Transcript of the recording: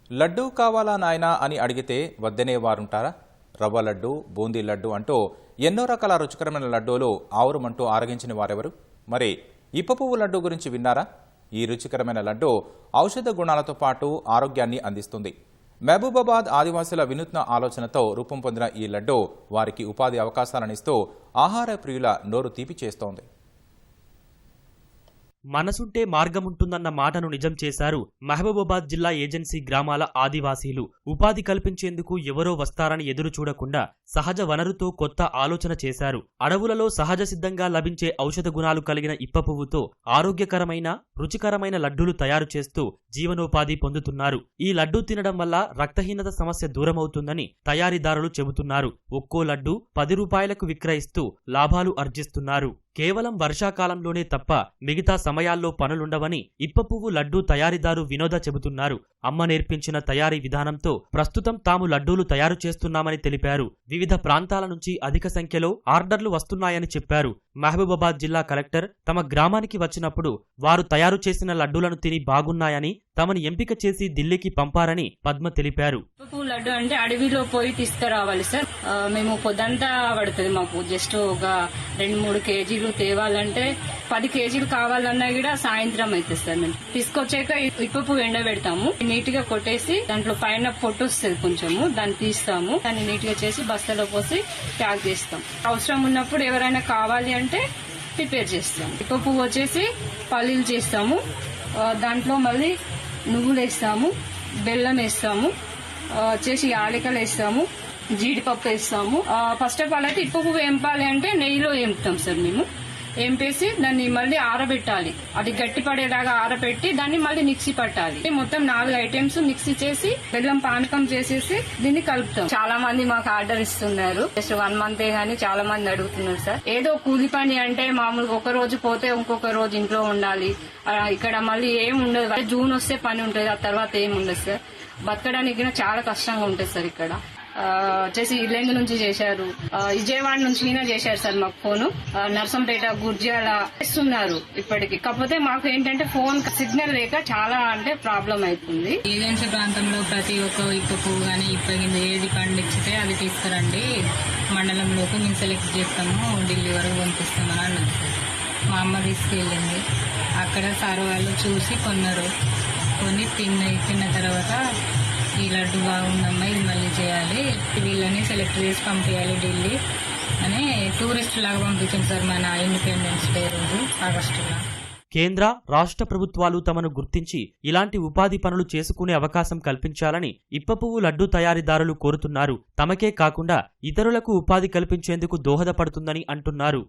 లడ్డూ కావాలా నాయనా అని అడిగితే వద్దనే వారుంటారా? రవ్వ లడ్డు, బూందీ లడ్డు అంటూ ఎన్నో రకాల రుచికరమైన లడ్డూలు ఆవురమంటూ ఆరగించిన వారెవరు? మరి ఇప్ప పువ్వు లడ్డు గురించి విన్నారా? ఈ రుచికరమైన లడ్డు ఔషధ గుణాలతో పాటు ఆరోగ్యాన్ని అందిస్తుంది. మహబూబాబాద్ ఆదివాసుల వినూత్న ఆలోచనతో రూపం పొందిన ఈ లడ్డు వారికి ఉపాధి అవకాశాలనిస్తూ ఆహార ప్రియుల నోరు తీపి చేస్తోంది. మనసుంటే మార్గముంటుందన్న మాటను నిజం చేశారు మహబూబాబాద్ జిల్లా ఏజెన్సీ గ్రామాల ఆదివాసీలు. ఉపాధి కల్పించేందుకు ఎవరో వస్తారని ఎదురు చూడకుండా సహజ వనరుతో కొత్త ఆలోచన చేశారు. అడవులలో సహజ సిద్ధంగా లభించే ఔషధ గుణాలు కలిగిన ఇప్ప పువ్వుతో ఆరోగ్యకరమైన, రుచికరమైన లడ్డూలు తయారు చేస్తూ జీవనోపాధి పొందుతున్నారు. ఈ లడ్డూ తినడం వల్ల రక్తహీనత సమస్య దూరమవుతుందని తయారీదారులు చెబుతున్నారు. ఒక్కో లడ్డు 10 రూపాయలకు విక్రయిస్తూ లాభాలు ఆర్జిస్తున్నారు. కేవలం వర్షాకాలంలోనే తప్ప మిగతా సమయాల్లో పనులుండవని ఇప్ప పువ్వు లడ్డూ తయారీదారు వినోద చెబుతున్నారు. అమ్మ నేర్పించిన తయారీ విధానంతో ప్రస్తుతం తాము లడ్డూలు తయారు చేస్తున్నామని తెలిపారు. వివిధ ప్రాంతాల నుంచి అధిక సంఖ్యలో ఆర్డర్లు వస్తున్నాయని చెప్పారు. మహబూబాబాద్ జిల్లా కలెక్టర్ తమ గ్రామానికి వచ్చినప్పుడు వారు తయారు చేసిన లడ్డూలను తిని బాగున్నాయని తమని ఎంపిక చేసి ఢిల్లీకి పంపారని పద్మ తెలిపారు. లడ్డు అంటే అడవిలో పోయి తీసుకురావాలి సార్. మేము పొద్దంతా పడుతుంది మాకు. జస్ట్ ఒక 2-3 కేజీలు తేవాలంటే 10 కేజీలు కావాలన్నా కూడా సాయంత్రం అవుతుంది సార్. మేము తీసుకొచ్చాక ఇప్ప పువ్వు ఎండబెడతాము. నీట్ గా కొట్టేసి దాంట్లో పైన పొట్టు వస్తుంది కొంచెము, దాన్ని తీస్తాము. దాన్ని నీట్ గా చేసి బస్తాలో పోసి ప్యాక్ చేస్తాం. అవసరం ఉన్నప్పుడు ఎవరైనా కావాలి అంటే ప్రిపేర్ చేస్తాం. ఇప్ప పువ్వు వచ్చేసి పల్లీలు చేస్తాము. దాంట్లో మళ్ళీ నువ్వులు వేస్తాము, బెల్లం వేస్తాము, వచ్చేసి యాలకులు వేస్తాము, జీడిపప్పు వేస్తాము. ఫస్ట్ ఆఫ్ ఆల్ అయితే ఇప్ప పువ్వు ఏంపాలి అంటే నెయ్యిలో ఏంపుతాం సార్. మేము ఏంపేసి దాన్ని మళ్ళీ ఆరబెట్టాలి. అది గట్టి పడేలాగా ఆరబెట్టి దాన్ని మళ్ళీ మిక్సీ పట్టాలి. మొత్తం 4 ఐటమ్స్ మిక్సీ చేసి బెల్లం పానకం చేసేసి దీన్ని కలుపుతాం. చాలా మంది మాకు ఆర్డర్ ఇస్తున్నారు. జస్ట్ 1 మంతే గానీ చాలా మంది అడుగుతున్నారు సార్. ఏదో కూలి పని అంటే మామూలుగా ఒక రోజు పోతే ఇంకొక రోజు ఇంట్లో ఉండాలి. ఇక్కడ మళ్ళీ ఏం ఉండదు. జూన్ వస్తే పని ఉంటుంది, ఆ తర్వాత ఏం ఉండదు సార్. బతకడానికి చాలా కష్టంగా ఉంటుంది సార్. ఇక్కడ వచ్చేసి ఇల్లెందు నుంచి చేశారు, విజయవాడ నుంచి చేశారు సార్. మాకు ఫోన్ నర్సంపేట, గుర్జాల చేస్తున్నారు ఇప్పటికి. కాకపోతే మాకు ఏంటంటే ఫోన్ సిగ్నల్ లేక చాలా అంటే ప్రాబ్లం అవుతుంది. ఏజెన్సీ ప్రాంతంలో ప్రతి ఒక్క ఇప్ప పువ్వు కానీ ఇప్ప కింద ఏది పండించితే అది తీసుకురండి, మండలంలోకి మేము సెలెక్ట్ చేస్తాము, ఢిల్లీ వరకు పంపిస్తామని అన్నారు సార్. మా అమ్మ తీసుకెళ్ళింది. అక్కడ సార్ వాళ్ళు చూసి కొన్నారు. కొని తిన్న తర్వాత ఈ లడ్డు బాగుందమ్మా, ఇది మళ్ళీ చేయాలి, వీళ్ళని సెలెక్ట్ చేసి పంపించాలి ఢిల్లీ అని టూరిస్ట్ లాగా పంపించింది సార్. మన ఇండిపెండెన్స్ డే రోజు ఆగస్టులో. కేంద్ర, రాష్ట్ర ప్రభుత్వాలు తమను గుర్తించి ఇలాంటి ఉపాధి పనులు చేసుకునే అవకాశం కల్పించాలని ఇప్ప పువ్వు లడ్డూ తయారీదారులు కోరుతున్నారు. తమకే కాకుండా ఇతరులకు ఉపాధి కల్పించేందుకు దోహదపడుతుందని అంటున్నారు.